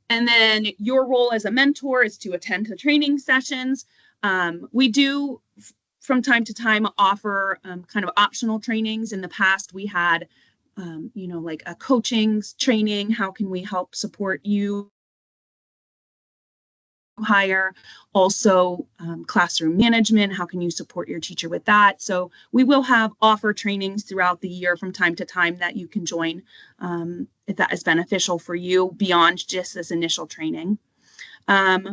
And then your role as a mentor is to attend the training sessions. We do from time to time offer kind of optional trainings. In the past, we had, like a coaching training. How can we help support you hire? Also classroom management, how can you support your teacher with that? So we will offer trainings throughout the year from time to time that you can join if that is beneficial for you beyond just this initial training.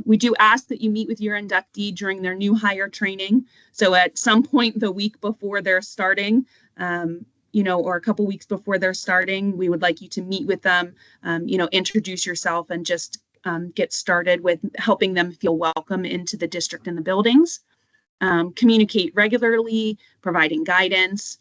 We do ask that you meet with your inductee during their new hire training. So at some point the week before they're starting, or a couple weeks before they're starting, we would like you to meet with them, introduce yourself and just get started with helping them feel welcome into the district and the buildings. Communicate regularly, providing guidance.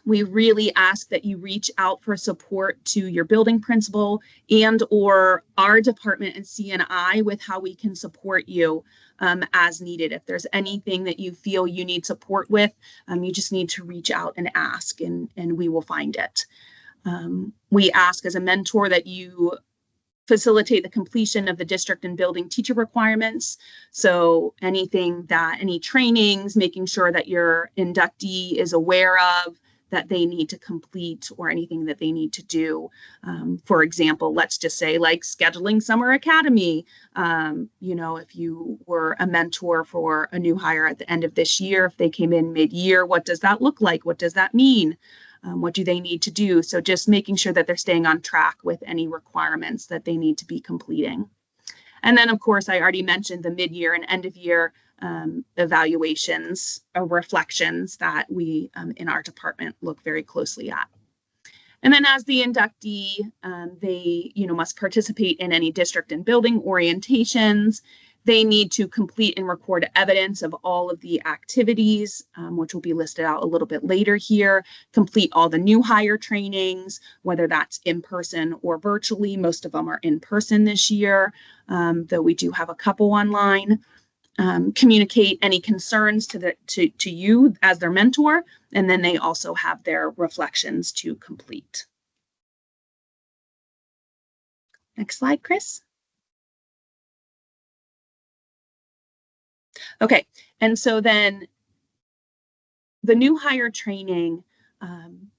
We really ask that you reach out for support to your building principal and or our department and CNI with how we can support you as needed. If there's anything that you feel you need support with, you just need to reach out and ask, and we will find it. We ask as a mentor that you facilitate the completion of the district and building teacher requirements. So any trainings, making sure that your inductee is aware of that they need to complete or anything that they need to do. For example, let's just say like scheduling summer academy. If you were a mentor for a new hire at the end of this year, if they came in mid-year, what does that look like? What does that mean? What do they need to do? So just making sure that they're staying on track with any requirements that they need to be completing. And then, of course, I already mentioned the mid-year and end-of-year evaluations or reflections that we in our department look very closely at. And then as the inductee, they must participate in any district and building orientations. They need to complete and record evidence of all of the activities, which will be listed out a little bit later here. Complete all the new hire trainings, whether that's in person or virtually. Most of them are in person this year, though we do have a couple online. Communicate any concerns to you as their mentor, and then they also have their reflections to complete. Next slide, Chris. Okay, and so then the new hire training,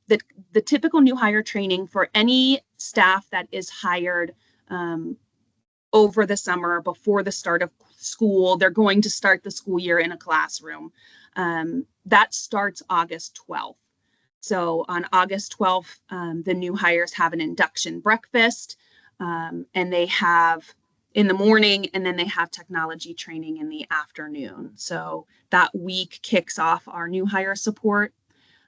the typical new hire training for any staff that is hired over the summer before the start of school, they're going to start the school year in a classroom. That starts August 12th. So on August 12th, the new hires have an induction breakfast, and they have in the morning, and then they have technology training in the afternoon. So that week kicks off our new hire support.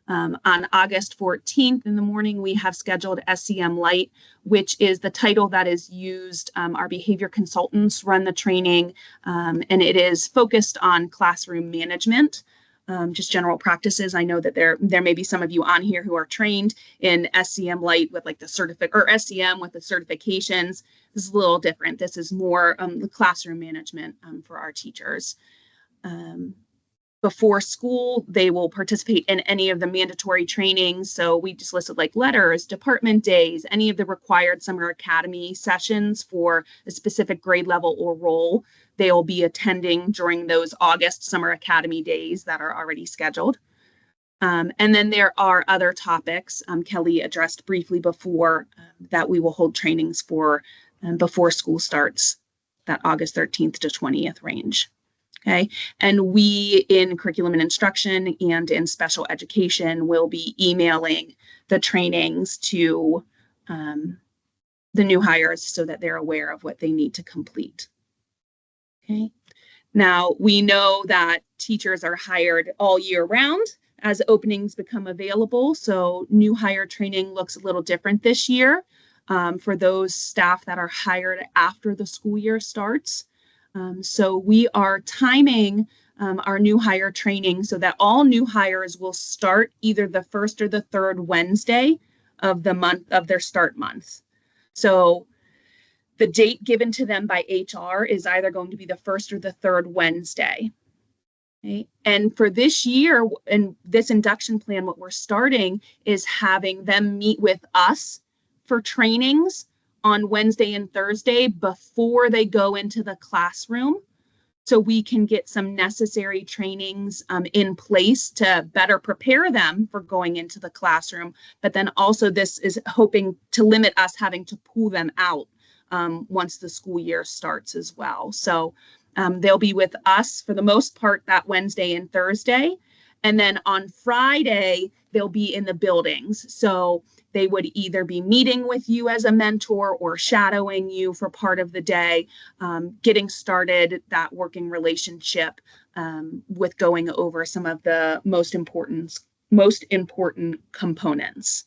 On August 14th in the morning, we have scheduled SEM Lite, which is the title that is used. Our behavior consultants run the training, and it is focused on classroom management, just general practices. I know that there may be some of you on here who are trained in SEM Lite with like the certificate or SEM with the certifications. This is a little different. This is more the classroom management for our teachers. Before school, they will participate in any of the mandatory trainings. So we just listed like letters, department days, any of the required summer academy sessions for a specific grade level or role. They will be attending during those August summer academy days that are already scheduled. And then there are other topics Kelly addressed briefly before that we will hold trainings for before school starts, that August 13th to 20th range. Okay, and we in curriculum and instruction and in special education will be emailing the trainings to the new hires so that they're aware of what they need to complete. Okay, now we know that teachers are hired all year round as openings become available. So new hire training looks a little different this year for those staff that are hired after the school year starts. So we are timing our new hire training so that all new hires will start either the first or the third Wednesday of the month of their start month. So the date given to them by HR is either going to be the first or the third Wednesday. Okay? And for this year and this induction plan, what we're starting is having them meet with us for trainings on Wednesday and Thursday before they go into the classroom, so we can get some necessary trainings in place to better prepare them for going into the classroom. But then also this is hoping to limit us having to pull them out once the school year starts as well. So they'll be with us for the most part that Wednesday and Thursday. And then on Friday, they'll be in the buildings. So they would either be meeting with you as a mentor or shadowing you for part of the day, getting started that working relationship with going over some of the most important components.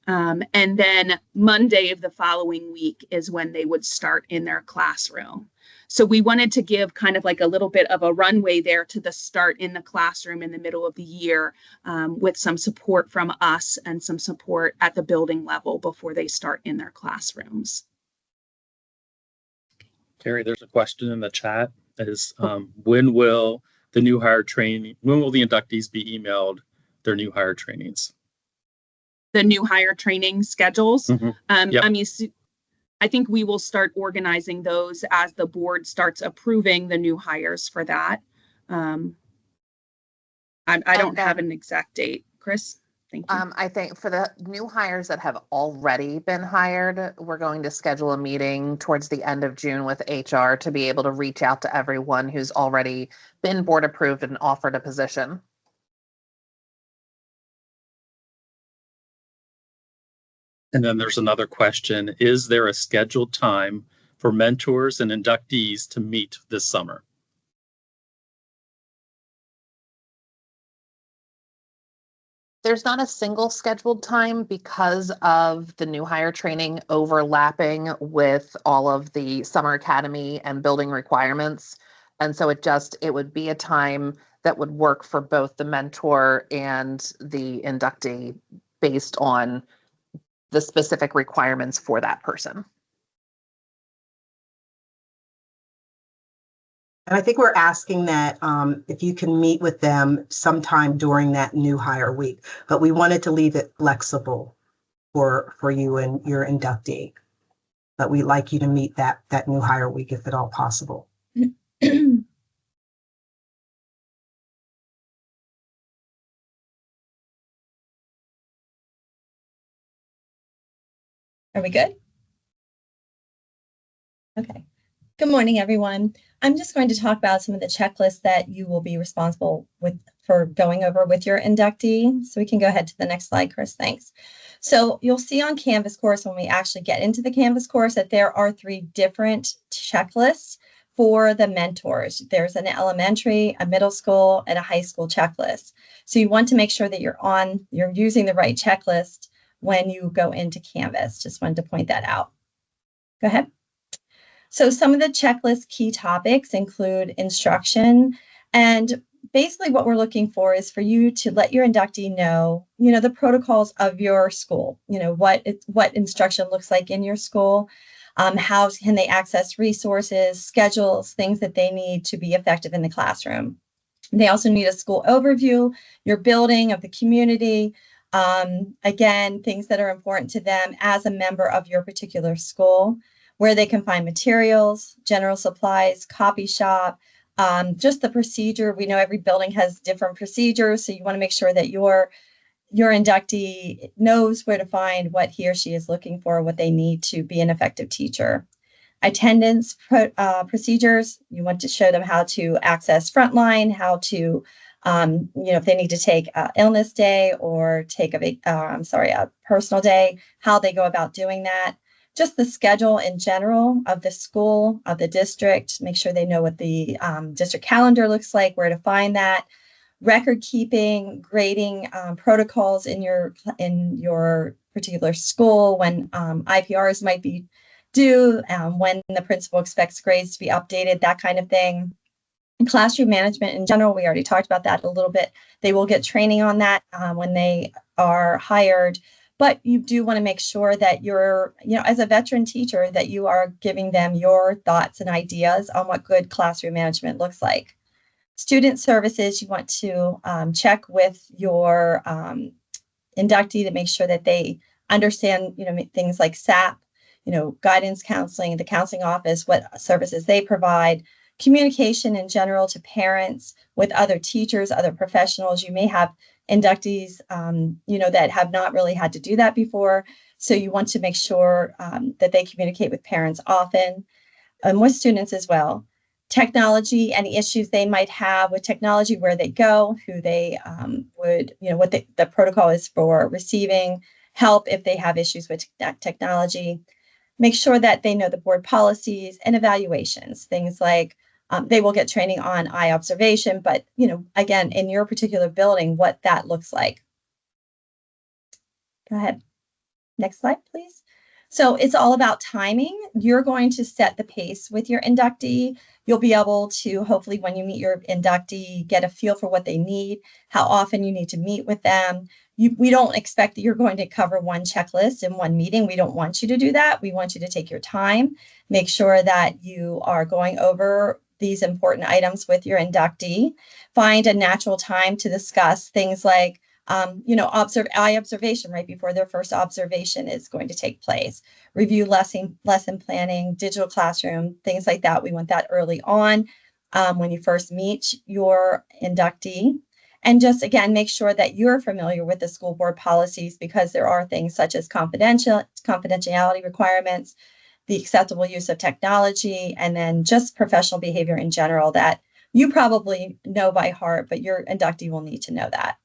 And then Monday of the following week is when they would start in their classroom. So we wanted to give kind of like a little bit of a runway there to the start in the classroom in the middle of the year with some support from us and some support at the building level before they start in their classrooms. Carrie, there's a question in the chat that is, when will the inductees be emailed their new hire trainings? The new hire training schedules. Mm-hmm. Yep. I mean, I think we will start organizing those as the board starts approving the new hires for that. I don't have an exact date. Chris, thank you. I think for the new hires that have already been hired, we're going to schedule a meeting towards the end of June with HR to be able to reach out to everyone who's already been board approved and offered a position. And then there's another question. Is there a scheduled time for mentors and inductees to meet this summer? There's not a single scheduled time because of the new hire training overlapping with all of the summer academy and building requirements. And so it would be a time that would work for both the mentor and the inductee based on the specific requirements for that person. And I think we're asking that if you can meet with them sometime during that new hire week, but we wanted to leave it flexible for you and your inductee. But we'd like you to meet that new hire week if at all possible. Are we good? Okay. Good morning, everyone. I'm just going to talk about some of the checklists that you will be responsible for going over with your inductee. So we can go ahead to the next slide, Chris. Thanks. So you'll see on Canvas course when we actually get into the Canvas course that there are 3 different checklists for the mentors. There's an elementary, a middle school, and a high school checklist. So you want to make sure that you're using the right checklist when you go into Canvas. Just wanted to point that out. Go ahead. So some of the checklist key topics include instruction, and basically what we're looking for is for you to let your inductee know, the protocols of your school, what instruction looks like in your school, how can they access resources, schedules, things that they need to be effective in the classroom. They also need a school overview, your building, of the community, again, things that are important to them as a member of your particular school, where they can find materials, general supplies, copy shop, just the procedure. We know every building has different procedures, so you want to make sure that your inductee knows where to find what he or she is looking for, what they need to be an effective teacher. Attendance procedures, you want to show them how to access Frontline, how to, if they need to take an illness day or take a personal day, how they go about doing that. Just the schedule in general of the school, of the district, make sure they know what the district calendar looks like, where to find that. Record keeping, grading protocols in your particular school, when IPRs might be due, when the principal expects grades to be updated, that kind of thing. And classroom management in general, we already talked about that a little bit. They will get training on that when they are hired. But you do want to make sure that you're, as a veteran teacher, that you are giving them your thoughts and ideas on what good classroom management looks like. Student services, you want to check with your inductee to make sure that they understand, things like SAP. guidance counseling, the counseling office, what services they provide, communication in general to parents, with other teachers, other professionals. You may have inductees, that have not really had to do that before. So you want to make sure that they communicate with parents often and with students as well. Technology, any issues they might have with technology, where they go, who they what the protocol is for receiving help if they have issues with technology. Make sure that they know the board policies and evaluations, things like they will get training on eye observation, but again, in your particular building, what that looks like. Go ahead. Next slide, please. So it's all about timing. You're going to set the pace with your inductee. You'll be able to, hopefully, when you meet your inductee, get a feel for what they need, how often you need to meet with them. We don't expect that you're going to cover one checklist in one meeting. We don't want you to do that. We want you to take your time, make sure that you are going over these important items with your inductee. Find a natural time to discuss things like eye observation right before their first observation is going to take place. Review lesson planning, digital classroom, things like that. We want that early on when you first meet your inductee. And just, again, make sure that you're familiar with the school board policies, because there are things such as confidentiality requirements, the acceptable use of technology, and then just professional behavior in general that you probably know by heart, but your inductee will need to know that.